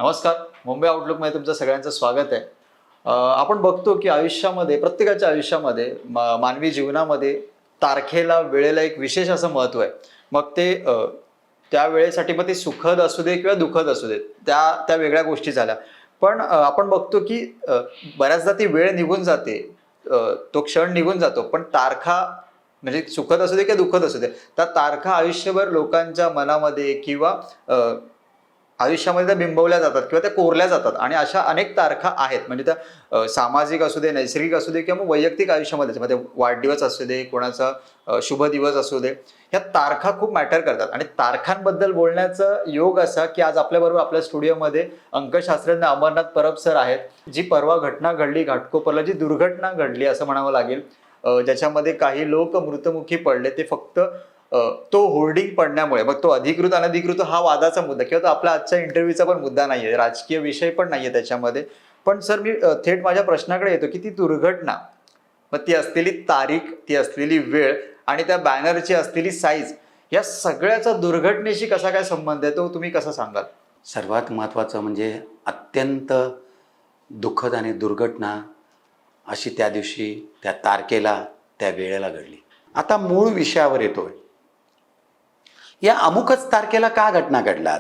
नमस्कार. मुंबई आउटलुकमध्ये तुमचं सगळ्यांचं स्वागत आहे. आपण बघतो की आयुष्यामध्ये प्रत्येकाच्या आयुष्यामध्ये मानवी जीवनामध्ये तारखेला, वेळेला एक विशेष असं महत्त्व आहे. मग ते त्या वेळेसाठी मग ते सुखद असू दे किंवा दुःखद असू दे, त्या त्या वेगळ्या गोष्टी झाल्या. पण आपण बघतो की बऱ्याचदा ती वेळ निघून जाते. तो क्षण निघून जातो. पण तारखा म्हणजे सुखद असू दे किंवा दुःखद असू दे, त्या तारखा आयुष्यभर लोकांच्या मनामध्ये किंवा आयुष्यामध्ये त्या बिंबवल्या जातात किंवा त्या कोरल्या जातात आणि अशा अनेक तारखा आहेत. म्हणजे त्या सामाजिक असू दे, नैसर्गिक असू दे किंवा मग वैयक्तिक आयुष्यामध्ये त्याच्यामध्ये वाढदिवस असू दे, कोणाचा शुभ दिवस असू दे, ह्या तारखा खूप मॅटर करतात. आणि तारखांबद्दल बोलण्याचा योग असा की आज आपल्याबरोबर आपल्या स्टुडिओमध्ये अंकशास्त्रज्ञ अमरनाथ परब सर आहेत. जी परवा घटना घडली घाटकोपरला, जी दुर्घटना घडली असं म्हणावं लागेल, ज्याच्यामध्ये काही लोक मृत्युमुखी पडले. ते फक्त तो होर्डिंग पडण्यामुळे. मग तो अधिकृत अनधिकृत हा वादाचा मुद्दा किंवा तो आपला आजच्या इंटरव्ह्यूचा पण मुद्दा नाहीये, राजकीय विषय पण नाहीये त्याच्यामध्ये. पण सर मी थेट माझ्या प्रश्नाकडे येतो की ती दुर्घटना, मग ती असलेली तारीख, ती असलेली वेळ आणि त्या बॅनरची असलेली साईज, या सगळ्याचा दुर्घटनेशी कसा काय संबंध आहे, तो तुम्ही कसं सांगाल? सर्वात महत्त्वाचं म्हणजे अत्यंत दुःखद आणि दुर्घटना अशी त्या दिवशी, त्या तारखेला, त्या वेळेला घडली. आता मूळ विषयावर येतोय. या अमुकच तारखेला का घटना घडल्यात?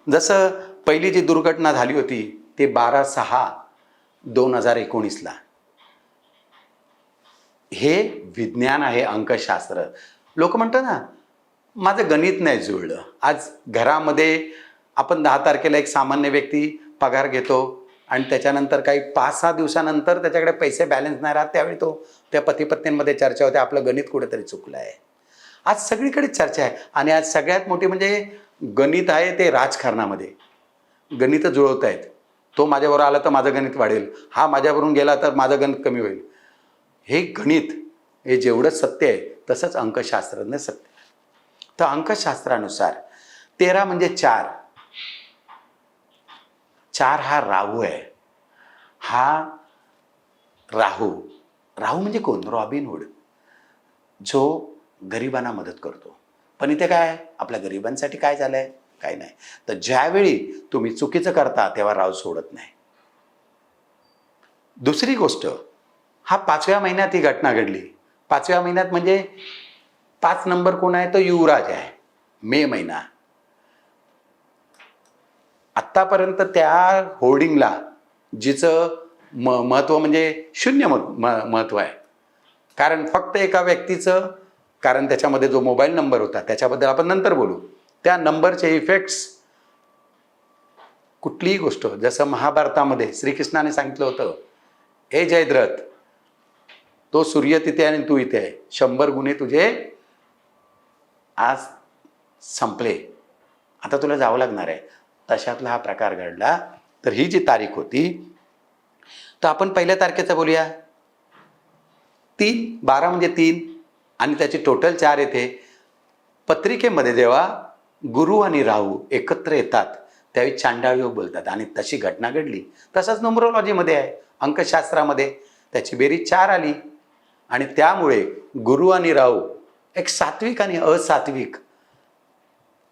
जसं पहिली जी दुर्घटना झाली होती ते 12/6/2019ला. हे विज्ञान आहे, अंकशास्त्र. लोक म्हणतात ना, माझं गणित नाही जुळलं. आज घरामध्ये आपण 10 तारखेला एक सामान्य व्यक्ती पगार घेतो आणि त्याच्यानंतर काही 5-6 दिवसानंतर त्याच्याकडे पैसे बॅलन्स नाही राहत. त्यावेळी तो त्या पती-पत्नींमध्ये चर्चा होते, आपलं गणित कुठेतरी चुकलं आहे. आज सगळीकडे चर्चा आहे. आणि आज सगळ्यात मोठी म्हणजे गणित आहे ते राजकारणामध्ये. गणितं जुळवत आहेत. तो माझ्याबरोबर आला तर माझं गणित वाढेल, हा माझ्यावरून गेला तर माझं गणित कमी होईल. हे गणित हे जेवढं सत्य आहे तसंच अंकशास्त्राने सत्य आहे. तर अंकशास्त्रानुसार 13 म्हणजे 4. 4 हा राहू आहे. हा राहू राहू म्हणजे कोण? रॉबिनहूड, जो गरिबांना मदत करतो. पण इथे काय, आपल्या गरिबांसाठी काय झालंय? काय नाही. तर ज्यावेळी तुम्ही चुकीचं करता तेव्हा राहू सोडत नाही. दुसरी गोष्ट, हा 5व्या महिन्यात ही घटना घडली. 5व्या महिन्यात म्हणजे 5 नंबर कोण आहे? तो युवराज आहे. मे महिना. आत्तापर्यंत त्या होर्डिंगला जिचं महत्त्व म्हणजे शून्य महत्त्व आहे. कारण फक्त एका व्यक्तीचं, कारण त्याच्यामध्ये जो मोबाईल नंबर होता त्याच्याबद्दल आपण नंतर बोलू. त्या नंबरचे इफेक्ट्स, कुठलीही गोष्ट, जसं महाभारतामध्ये श्रीकृष्णाने सांगितलं होतं, हे जयद्रथ, तो सूर्य तिथे आणि तू इथे आहे, 100 गुन्हे तुझे आज संपले, आता तुला जावं लागणार आहे. तशातला हा प्रकार घडला. तर ही जी तारीख होती, तर आपण पहिल्या तारखेचा बोलूया. 3/12 म्हणजे 3 आणि त्याची टोटल 4 येते. पत्रिकेमध्ये जेव्हा गुरु आणि राहू एकत्र येतात त्यावेळी चांडाळ योग बोलतात आणि तशी घटना घडली. तसंच न्यूमरोलॉजीमध्ये आहे, अंकशास्त्रामध्ये त्याची बेरीज 4 आली आणि त्यामुळे गुरु आणि राहू एक सात्विक आणि असात्विक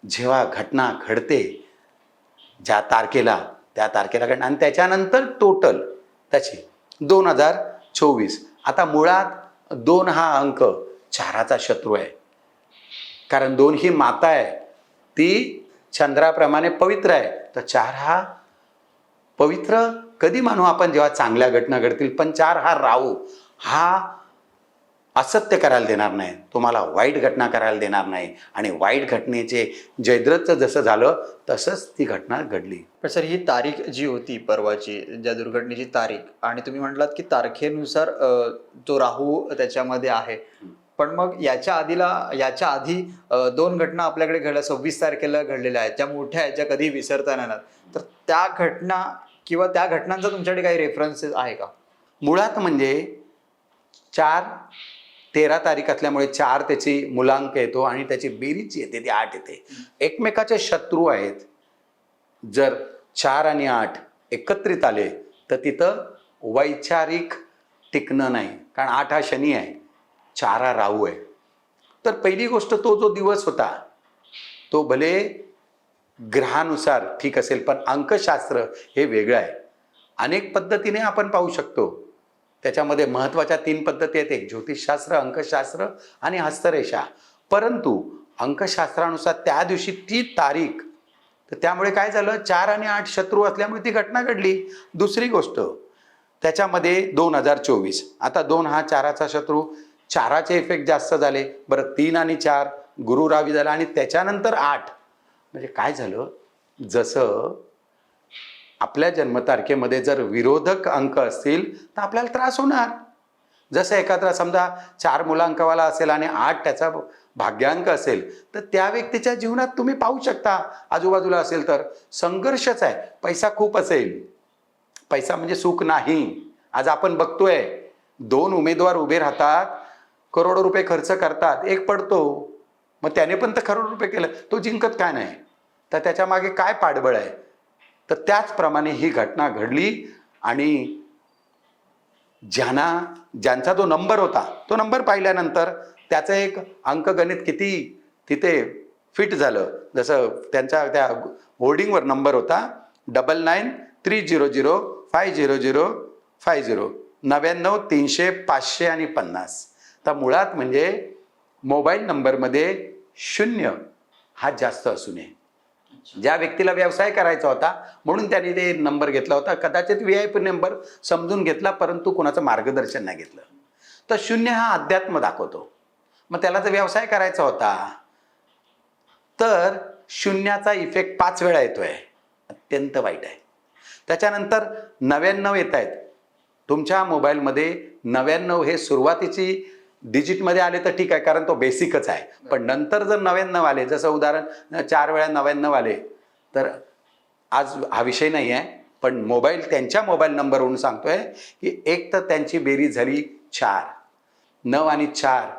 जेव्हा घटना घडते, ज्या तारखेला, त्या तारखेला घडणं आणि त्याच्यानंतर टोटल त्याची 2024. आता मुळात 2 हा अंक 4चा शत्रू आहे. कारण 2 ही माता आहे, ती चंद्राप्रमाणे पवित्र आहे. तर 4 हा पवित्र कधी मानू आपण? जेव्हा चांगल्या घटना घडतील. पण 4 हा राहू, हा असत्य करायला देणार नाही, तुम्हाला वाईट घटना करायला देणार नाही. आणि वाईट घटनेचे जयद्रथचं जसं झालं तसंच ती घटना घडली. पण सर ही तारीख जी होती परवाची, ज्या दुर्घटनेची तारीख, आणि तुम्ही म्हटलात की तारखेनुसार तो राहू त्याच्यामध्ये आहे. पण मग याच्या आधी 2 घटना आपल्याकडे घडल्या, 26 तारखेला घडलेल्या आहेत, त्या मोठ्या आहेत, ज्या कधी विसरता येणार नाहीत. तर त्या घटना किंवा त्या घटनांचा तुमच्याकडे काही रेफरन्सेस आहे का? मुळात म्हणजे 4 13 तारीख असल्यामुळे 4 त्याची मुलांक येतो आणि त्याची बेरीज येते ती 8 येते. एकमेकाचे शत्रू आहेत. जर 4 आणि 8 एकत्रित आले तर तिथं वैचारिक टिकणं नाही. कारण 8 हा शनी आहे, 4 हा राहू आहे. तर पहिली गोष्ट, तो जो दिवस होता तो भले ग्रहानुसार ठीक असेल, पण अंकशास्त्र हे वेगळं आहे. अनेक पद्धतीने आपण पाहू शकतो. त्याच्यामध्ये महत्त्वाच्या 3 पद्धती आहेत, एक ज्योतिषशास्त्र, अंकशास्त्र आणि हस्तरेषा. परंतु अंकशास्त्रानुसार त्या दिवशी ती तारीख, तर त्यामुळे काय झालं, 4 आणि 8 शत्रू असल्यामुळे ती घटना घडली. दुसरी गोष्ट त्याच्यामध्ये 2024, आता 2 हा 4चा शत्रू, 4चे इफेक्ट जास्त झाले. बरं 3 आणि 4 गुरु रावी झाला आणि त्याच्यानंतर 8. म्हणजे काय झालं, जसं आपल्या जन्मतारखेमध्ये जर विरोधक अंक असतील तर आपल्याला त्रास होणार. जसं एखादा समजा 4 मुलांकवाला असेल आणि 8 त्याचा भाग्यांक असेल, तर त्या व्यक्तीच्या जीवनात तुम्ही पाहू शकता, आजूबाजूला असेल तर संघर्षच आहे. पैसा खूप असेल, पैसा म्हणजे सुख नाही. आज आपण बघतोय 2 उमेदवार उभे राहतात, करोडो रुपये खर्च करतात, एक पडतो, मग त्याने पण तर करोड रुपये केलं, तो जिंकत काय नाही? तर त्याच्या मागे काय पाठबळ आहे? तर त्याचप्रमाणे ही घटना घडली आणि ज्यांचा जो नंबर होता, तो नंबर पाहिल्यानंतर त्याचं एक अंकगणित किती तिथे फिट झालं. जसं त्यांच्या त्या होर्डिंगवर नंबर होता 9930050050, 99 300 500 आणि 50. तर मुळात म्हणजे मोबाईल नंबरमध्ये 0 हा जास्त असू नये. ज्या व्यक्तीला व्यवसाय करायचा होता म्हणून त्याने ते नंबर घेतला होता, कदाचित VIP नंबर समजून घेतला, परंतु कोणाचं मार्गदर्शन नाही घेतलं. तर 0 हा अध्यात्म दाखवतो. मग त्याला जर व्यवसाय करायचा होता तर 0चा इफेक्ट 5 वेळा येतोय, अत्यंत वाईट आहे. त्याच्यानंतर 99 येत आहेत तुमच्या मोबाईलमध्ये. 99 हे सुरुवातीची डिजिटमध्ये आले तर ठीक आहे, कारण तो बेसिकच आहे. पण नंतर जर 99 आले, जसं उदाहरण 4 वेळा 99 आले, तर आज हा विषय नाही आहे, पण त्यांच्या मोबाईल नंबरवरून सांगतोय की एक तर त्यांची बेरीज झाली 4. 9 आणि 4,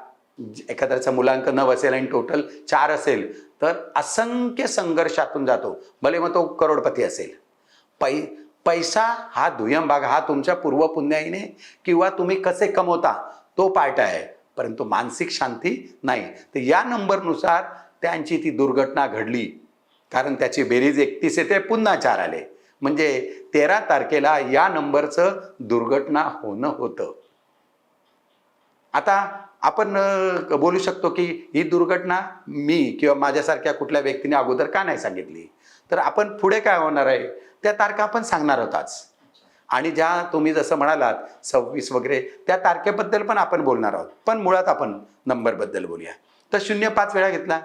एखाद्याचा मुलांक 9 असेल आणि टोटल 4 असेल तर असंख्य संघर्षातून जातो. भले मग तो करोडपती असेल. पैसा हा दुय्यम भाग, हा तुमच्या पूर्वपुण्याईने किंवा तुम्ही कसे कमवता तो पार्ट आहे, परंतु मानसिक शांती नाही. तर या नंबरनुसार त्यांची ती दुर्घटना घडली, कारण त्याची बेरीज 31 येते, पुन्हा 4 आले, म्हणजे 13 तारखेला या नंबरचं दुर्घटना होणं होतं. आता आपण बोलू शकतो की ही दुर्घटना मी किंवा माझ्यासारख्या कुठल्या व्यक्तीने अगोदर का नाही सांगितली, तर आपण पुढे काय होणार आहे त्या तारखा आपण सांगणार आहोतच. आणि ज्या तुम्ही जसं म्हणालात 26 वगैरे, त्या तारखेबद्दल पण आपण बोलणार आहोत. पण मुळात आपण नंबरबद्दल बोलूया. तर 0 5 वेळा घेतला,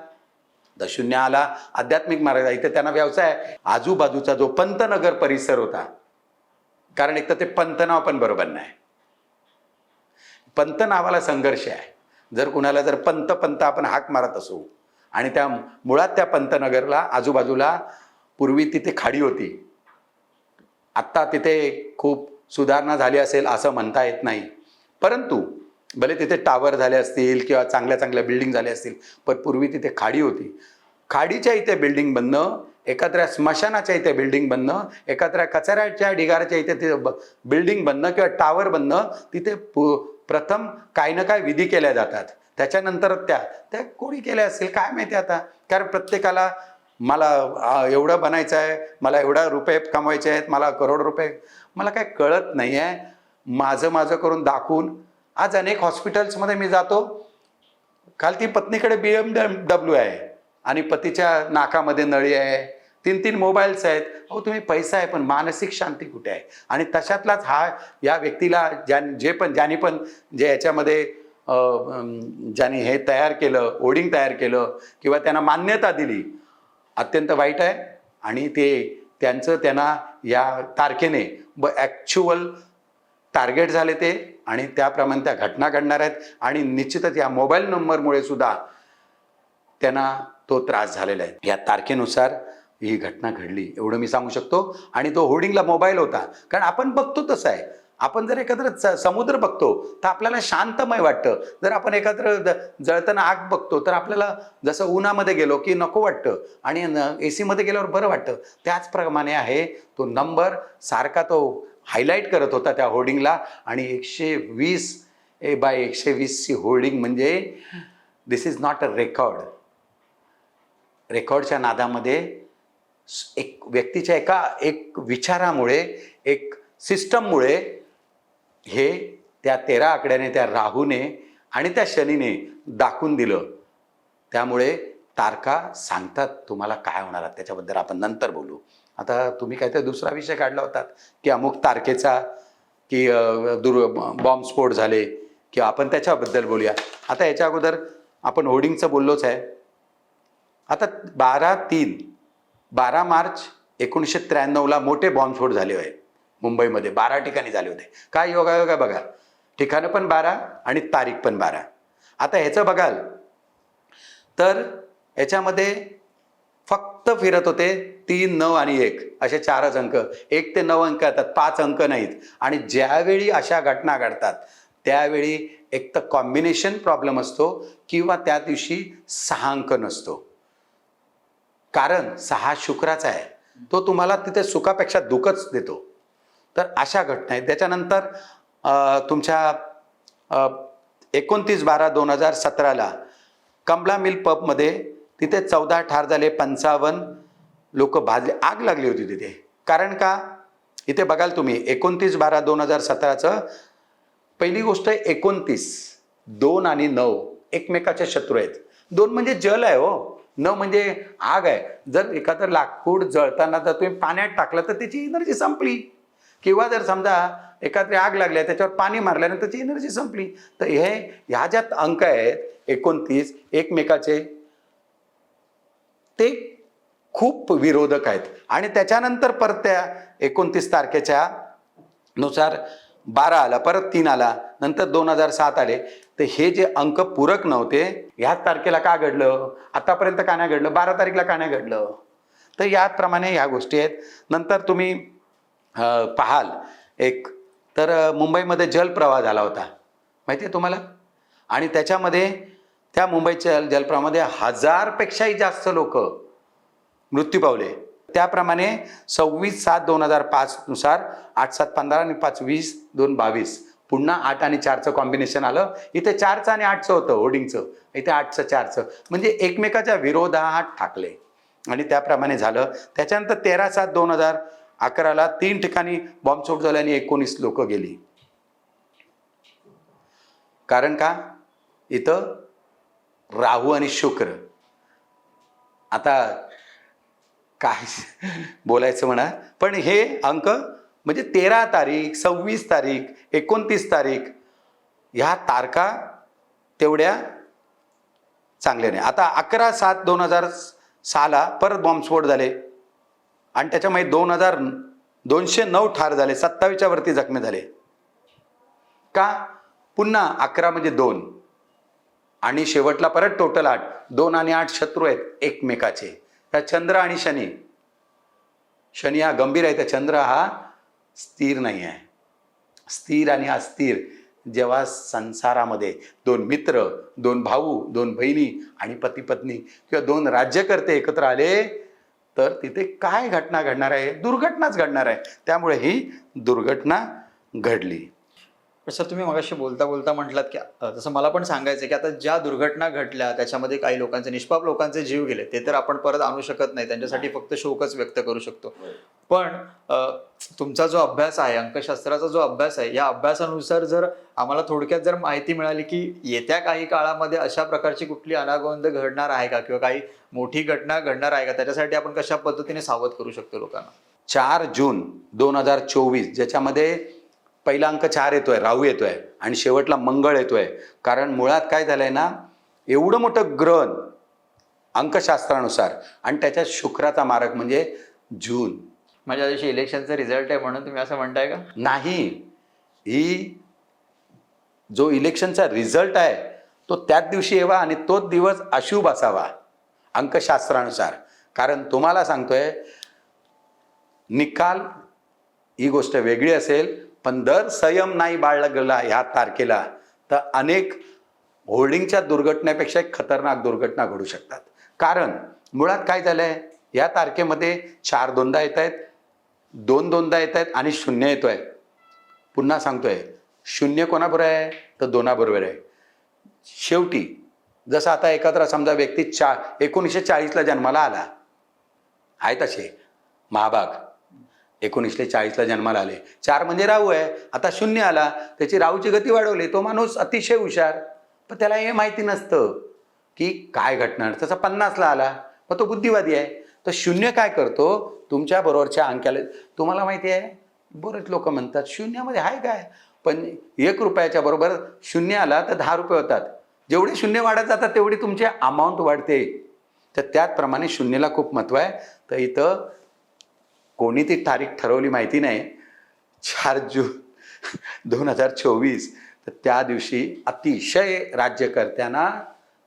तर 0 आला आध्यात्मिक मार्ग. इथे त्यांना व्यवसाय, आजूबाजूचा जो पंतनगर परिसर होता, कारण एक तर ते पंत नाव पण बरोबर नाही. पंत नावाला संघर्ष आहे. जर कुणाला जर पंत आपण हाक मारत असू आणि त्या मुळात त्या पंतनगरला आजूबाजूला पूर्वी तिथे खाडी होती. आत्ता तिथे खूप सुधारणा झाली असेल असं म्हणता येत नाही, परंतु भले तिथे टावर झाले असतील किंवा चांगल्या चांगल्या बिल्डिंग झाल्या असतील, पण पूर्वी तिथे खाडी होती. खाडीच्या इथे बिल्डिंग बनणं, एखाद्या स्मशानाच्या इथे बिल्डिंग बनणं, एखाद्या कचऱ्याच्या ढिगाऱ्याच्या इथे बिल्डिंग बनणं किंवा टावर बनणं, तिथे प्रथम काही ना काही विधी केल्या जातात. त्याच्यानंतर त्या कोणी केल्या असतील काय माहिती आता, कारण प्रत्येकाला मला एवढं बनायचं आहे, मला एवढा रुपये कमवायचे आहेत, मला करोड रुपये, मला काय कळत नाही आहे. माझं करून दाखवून आज अनेक हॉस्पिटल्समध्ये मी जातो, काल ती पत्नीकडे BMW आहे आणि पतीच्या नाकामध्ये नळी आहे, 3 मोबाईल्स आहेत. अहो तुम्ही पैसा आहे, पण मानसिक शांती कुठे आहे? आणि तशातलाच या व्यक्तीला ज्यांनी पण याच्यामध्ये ज्यांनी हे तयार केलं, होर्डिंग तयार केलं किंवा त्यांना मान्यता दिली, अत्यंत वाईट आहे. आणि त्यांना या तारखेने ॲक्च्युअल टार्गेट झाले ते, आणि त्याप्रमाणे त्या घटना घडणार आहेत. आणि निश्चितच या मोबाईल नंबरमुळे सुद्धा त्यांना तो त्रास झालेला आहे. या तारखेनुसार ही घटना घडली, एवढं मी सांगू शकतो. आणि तो होर्डिंगला मोबाईल होता, कारण आपण बघतो तसं आहे. आपण जर एखादं समुद्र बघतो तर आपल्याला शांतमय वाटतं. जर आपण एखादं जळताना आग बघतो तर आपल्याला जसं उन्हामध्ये गेलो की नको वाटतं आणि AC मध्ये गेल्यावर बरं वाटतं. त्याचप्रमाणे आहे तो नंबर, सारखा तो हायलाईट करत होता त्या होर्डिंगला. आणि 120/120 ची होर्डिंग म्हणजे दिस इज नॉट अ रेकॉर्ड. रेकॉर्डच्या नादामध्ये एक व्यक्तीच्या एक विचारामुळे, एक सिस्टममुळे हे त्या 13 आकड्याने, त्या राहूने आणि त्या शनीने दाखवून दिलं. त्यामुळे तारखा सांगतात तुम्हाला काय होणार आहे. त्याच्याबद्दल आपण नंतर बोलू. आता तुम्ही काहीतरी दुसरा विषय काढला होता की अमुक तारखेचा की बॉम्बस्फोट झाले किंवा आपण त्याच्याबद्दल बोलूया. आता याच्या अगोदर आपण होर्डिंगचं बोललोच आहे. आता 12 मार्च 1993ला मोठे बॉम्बस्फोट झाले होते मुंबईमध्ये. 12 ठिकाणी झाले होते. काय योगायोग आहे बघा. ठिकाणं पण 12 आणि तारीख पण 12. आता ह्याचं बघाल तर याच्यामध्ये फक्त फिरत होते 3, 9 आणि 1 असे 4च अंक. 1 ते 9 अंक येतात, 5 अंक नाहीत. आणि ज्यावेळी अशा घटना घडतात त्यावेळी एक तर कॉम्बिनेशन प्रॉब्लेम असतो किंवा त्या दिवशी 6 अंक नसतो. कारण 6 शुक्राचा आहे. तो तुम्हाला तिथे सुखापेक्षा दुःखच देतो. तर अशा घटना आहेत. त्याच्यानंतर तुमच्या 29/12/2017ला कमला मिल पबमध्ये तिथे 14 ठार झाले, 55 लोक भाजले, आग लागली होती तिथे. कारण का? इथे बघाल तुम्ही 29/12/2017चं पहिली गोष्ट आहे 29, 2 आणि 9 एकमेकाचे शत्रू आहेत. 2 म्हणजे जल आहे हो, 9 म्हणजे आग आहे. जर एखादं लाकूड जळताना जर तुम्ही पाण्यात टाकलं तर त्याची एनर्जी संपली. किंवा जर समजा एखादी आग लागली त्याच्यावर पाणी मारल्यानंतर त्याची एनर्जी संपली. तर ह्या ज्यात अंक आहेत 29 एकमेकाचे, ते खूप विरोधक आहेत. आणि त्याच्यानंतर परत त्या 29 तारखेच्या नुसार 12 आला, परत 3 आला, नंतर 2007 आले. तर हे जे अंक पूरक नव्हते. ह्याच तारखेला का घडलं, आतापर्यंत का नाही घडलं, 12 तारीखला का नाही घडलं. तर याप्रमाणे ह्या गोष्टी आहेत. नंतर तुम्ही पाहाल एक तर मुंबईमध्ये जलप्रवाह झाला होता, माहिती आहे तुम्हाला. आणि त्याच्यामध्ये त्या मुंबईच्या जलप्रवाहामध्ये 1000पेक्षाही जास्त लोक मृत्यू पावले. त्याप्रमाणे 26/7/2005 नुसार 8/7/15 आणि 5/20 2/22 पुन्हा 8 आणि 4चं कॉम्बिनेशन आलं. इथे 4चं आणि 8चं होतं होर्डिंगचं, इथे 8चं 4चं, म्हणजे एकमेकाच्या विरोधात ठाकले आणि त्याप्रमाणे झालं. त्याच्यानंतर 13/7/2011ला 3 ठिकाणी बॉम्बस्फोट झाले आणि 19 लोक गेली. कारण का? इथं राहू आणि शुक्र. आता काय बोलायचं म्हणा, पण हे अंक म्हणजे 13 तारीख, 26 तारीख, 29 तारीख ह्या तारखा तेवढ्या चांगल्या नाही. आता 11/7/2006ला परत बॉम्बस्फोट झाले आणि त्याच्यामुळे 209 ठार झाले, 27च्या वरती जखमी झाले. का? पुन्हा 11 म्हणजे 2 आणि शेवटला परत टोटल 8. 2 आणि 8 शत्रू आहेत एकमेकाचे. त्या चंद्र आणि शनी. शनी हा गंभीर आहे, त्या चंद्र हा स्थिर नाही आहे. स्थिर आणि अस्थिर जेव्हा संसारामध्ये 2 मित्र, 2 भाऊ, 2 बहिणी आणि पती पत्नी किंवा 2 राज्यकर्ते एकत्र आले तर तिथे काय घटना घडणार आहे? दुर्घटनाच घडणार आहे. त्यामुळे ही दुर्घटना घडली. सर, तुम्ही मगाशी बोलता बोलता म्हटलात की जसं मला पण सांगायचं की आता ज्या दुर्घटना घडल्या त्याच्यामध्ये काही लोकांचे, निष्पाप लोकांचे जीव गेले, ते तर आपण परत आणू शकत नाही. त्यांच्यासाठी फक्त शोकच व्यक्त करू शकतो. पण तुमचा जो अभ्यास आहे, अंकशास्त्राचा जो अभ्यास आहे, या अभ्यासानुसार जर आम्हाला थोडक्यात जर माहिती मिळाली की येत्या काही काळामध्ये अशा प्रकारची कुठली अनागोंद घडणार आहे का किंवा काही मोठी घटना घडणार आहे का, त्याच्यासाठी आपण कशा पद्धतीने सावध करू शकतो लोकांना. 4 जून 2024 ज्याच्यामध्ये पहिला अंक 4 येतोय, राहू येतोय आणि शेवटला मंगळ येतोय. कारण मुळात काय झालंय ना, एवढं मोठं ग्रहण अंकशास्त्रानुसार आणि त्याच्यात शुक्राचा मारक म्हणजे जून. म्हणजे दिवशी इलेक्शनचा रिझल्ट आहे म्हणून तुम्ही असं म्हणताय का? नाही, ही जो इलेक्शनचा रिझल्ट आहे तो त्याच दिवशी यावा आणि तोच दिवस अशुभ असावा अंकशास्त्रानुसार. कारण तुम्हाला सांगतोय, निकाल ही गोष्ट वेगळी असेल, पण जर संयम नाही बाळगला गेला ह्या तारखेला तर अनेक होल्डिंगच्या दुर्घटनेपेक्षा एक खतरनाक दुर्घटना घडू शकतात. कारण मुळात काय झालंय, या तारखेमध्ये 4 दोनदा येत आहेत, 2 दोनदा येत आहेत आणि 0 येतोय. पुन्हा सांगतोय, 0 कोणाबरोबर आहे तर 2 बरोबर आहे. शेवटी जसं आता एकत्र समजा व्यक्ती 1940ला जन्माला आला आहे तसे महाभाग 1940ला जन्माला आले. 4 म्हणजे राहू आहे. आता 0 आला, त्याची राहूची गती वाढवली. तो माणूस अतिशय हुशार, पण त्याला हे माहिती नसतं की काय घडणार. तसा 50ला आला, मग तो बुद्धिवादी आहे. तर 0 काय करतो, तुमच्या बरोबरच्या अंकाला, तुम्हाला माहिती आहे बरेच लोक म्हणतात 0मध्ये आहे काय, पण 1 रुपयाच्या बरोबर 0 आला तर 10 रुपये होतात. जेवढे 0 वाढत जातात तेवढी तुमची अमाऊंट वाढते. तर त्याचप्रमाणे 0ला खूप महत्त्व आहे. तर इथं कोणी ती तारीख ठरवली माहिती नाही, 4 जून 2024. तर त्या दिवशी अतिशय राज्यकर्त्यांना,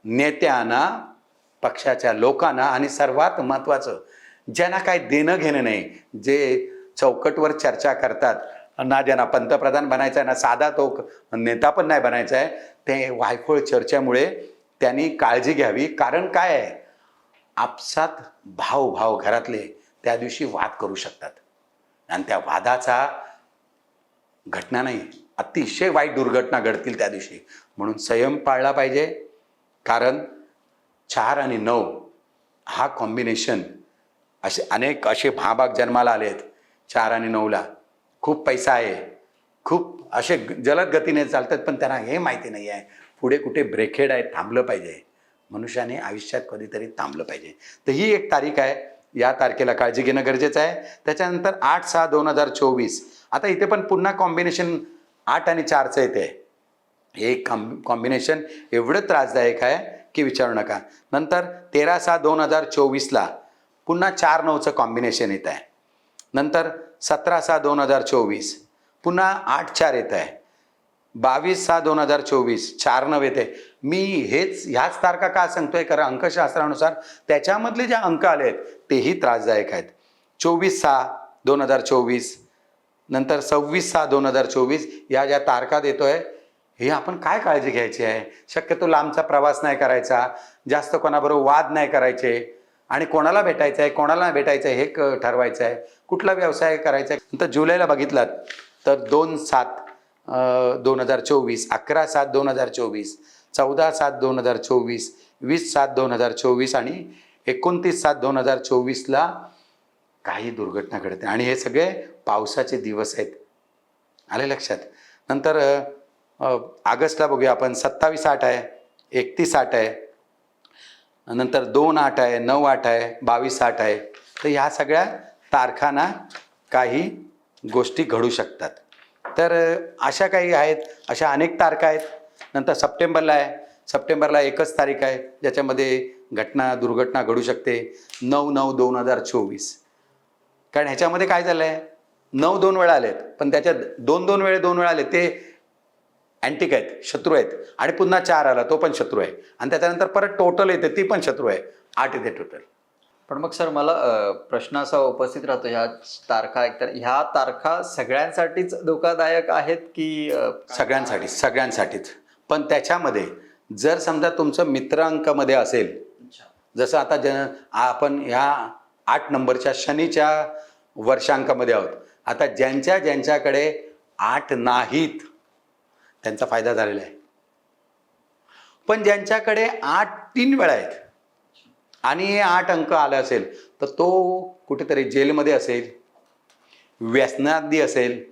नेत्यांना, पक्षाच्या लोकांना आणि सर्वात महत्त्वाचं ज्यांना काय देणं घेणं नाही, जे चौकटवर चर्चा करतात, ना ज्यांना पंतप्रधान बनायचं आहे ना साधा तो नेता पण नाही बनायचा आहे, ते वायफळ चर्चेमुळे त्यांनी काळजी घ्यावी. कारण काय आहे, आपसात भाव घरातले त्या दिवशी वाद करू शकतात आणि त्या वादाचा घटना नाही, अतिशय वाईट दुर्घटना घडतील त्या दिवशी. म्हणून संयम पाळला पाहिजे. कारण 4 आणि 9 हा कॉम्बिनेशन, अनेक असे महाभाग जन्माला आले आहेत 4 आणि 9ला. खूप पैसा आहे, खूप असे जलद गतीने चालतात, पण त्यांना हे माहिती नाही आहे पुढे कुठे ब्रेकहेड आहे, थांबलं पाहिजे. मनुष्याने आयुष्यात कधीतरी थांबलं पाहिजे. तर ही एक तारीख आहे, या तारखेला काळजी घेणं गरजेचं आहे. त्याच्यानंतर 8/6/2024. आता इथे पण पुन्हा कॉम्बिनेशन 8 आणि 4चं येते. हे कॉम्बिनेशन एवढं त्रासदायक आहे की विचारू नका. नंतर 13/6/2024ला पुन्हा 4-9चं कॉम्बिनेशन येत आहे. नंतर 17/6/2024 पुन्हा 8-4 येत आहे. 22/6/2024 4-9 येते. मी ह्याच तारखा का सांगतोय, कारण अंकशास्त्रानुसार त्याच्यामधले जे अंक आले आहेत तेही त्रासदायक आहेत. 24/6/2024 नंतर 26/6/2024 या ज्या तारखा देतोय, हे आपण काय काळजी घ्यायची आहे. शक्यतो लांबचा प्रवास नाही करायचा, जास्त कोणाबरोबर वाद नाही करायचे, आणि कोणाला भेटायचं आहे कोणाला नाही भेटायचं आहे हे ठरवायचं आहे. कुठला व्यवसाय करायचा आहे. नंतर जुलैला बघितलात तर 2/7/2024, 11/7/2024, 14/7/2024, 20/7/2024 आणि 29/7/2024ला काही दुर्घटना घडते. आणि हे सगळे पावसाचे दिवस आहेत. आले लक्षात. नंतर ऑगस्टला बघूया आपण, 27/8 आहे, 31/8 आहे, नंतर 2/8 आहे, 9/8 आहे, 22/8 आहे. तर ह्या सगळ्या तारखांना काही गोष्टी घडू शकतात. तर अशा काही आहेत, अशा अनेक तारखा आहेत. नंतर सप्टेंबरला आहे. सप्टेंबरला एकच तारीख आहे ज्याच्यामध्ये दुर्घटना घडू शकते, 9/9/2024. कारण ह्याच्यामध्ये काय झालं आहे, 9 2 वेळा आलेत, पण त्याच्यात 2 वेळा आले ते अँटिक आहेत, शत्रू आहेत. आणि पुन्हा 4 आला, तो पण शत्रू आहे. आणि त्याच्यानंतर परत टोटल येते, ती पण शत्रू आहे. 8 येते टोटल. पण मग सर मला प्रश्न असा उपस्थित राहतो, ह्या तारखा एकतर ह्या तारखा सगळ्यांसाठीच धोकादायक आहेत की सगळ्यांसाठीच. पण त्याच्यामध्ये जर समजा तुमचं मित्र अंकामध्ये असेल, जसं आता आपण ह्या 8 नंबरच्या शनीच्या वर्षांकामध्ये आहोत. आता ज्यांच्याकडे 8 नाहीत त्यांचा फायदा झालेला आहे. पण ज्यांच्याकडे 8 3 वेळा आहेत आणि हे 8 अंक आले असेल, तर तो कुठेतरी जेलमध्ये असेल, व्यसनादी असेल,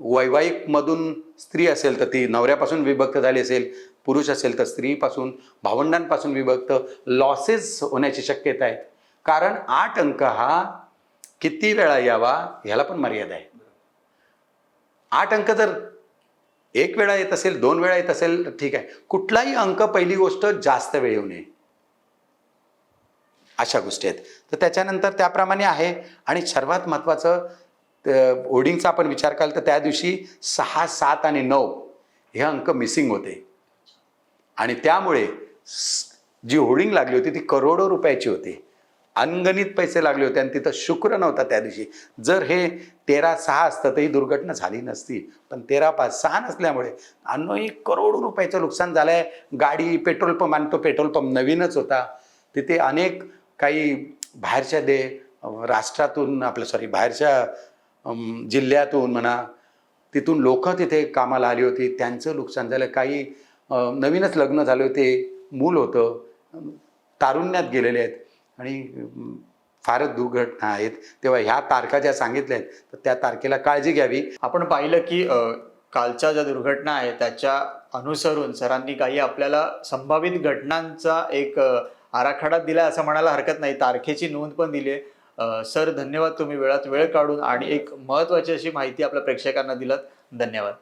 वैवाहिकमधून स्त्री असेल तर ती नवऱ्यापासून विभक्त झाली असेल, पुरुष असेल तर स्त्रीपासून, भावंडांपासून विभक्त, लॉसेस होण्याची शक्यता आहे. कारण 8 अंक हा किती वेळा यावा ह्याला पण मर्यादा आहे. 8 अंक जर 1 वेळा येत असेल, 2 वेळा येत असेल तर ठीक आहे. कुठलाही अंक, पहिली गोष्ट जास्त वेळ येऊ नये, अशा गोष्टी आहेत. तर त्याच्यानंतर त्याप्रमाणे आहे. आणि सर्वात महत्त्वाचं होर्डिंगचा आपण विचार केला तर त्या दिवशी 6 7 आणि 9 हे अंक मिसिंग होते. आणि त्यामुळे जी होर्डिंग लागली होती ती करोडो रुपयाची होती, अनगणित पैसे लागले होते. आणि तिथं शुक्र नव्हता त्या दिवशी. जर हे 13/6 असतं तर ही दुर्घटना झाली नसती. पण 13/5/6 नसल्यामुळे 1 करोड रुपयाचं नुकसान झालं आहे. गाडी, पेट्रोल पंप, आणि तो पेट्रोल पंप नवीनच होता. तिथे अनेक काही बाहेरच्या राष्ट्रातून बाहेरच्या जिल्ह्यातून म्हणा, तिथून लोक तिथे कामाला आली होती, त्यांचं नुकसान झालं. काही नवीनच लग्न झाले होते, मूल होतं, तारुण्यात गेलेले आहेत. आणि फारच दुर्घटना आहेत. तेव्हा ह्या तारखा ज्या सांगितल्या आहेत तर त्या तारखेला काळजी घ्यावी. आपण पाहिलं की कालच्या ज्या दुर्घटना आहेत त्याच्या अनुसरून सरांनी काही आपल्याला संभावित घटनांचा एक आराखडा दिला असं म्हणायला हरकत नाही. तारखेची नोंद पण दिली आहे. सर धन्यवाद, तुम्ही वेळात वेळ काढून आणि एक महत्त्वाची अशी माहिती आपल्या प्रेक्षकांना दिलात. धन्यवाद.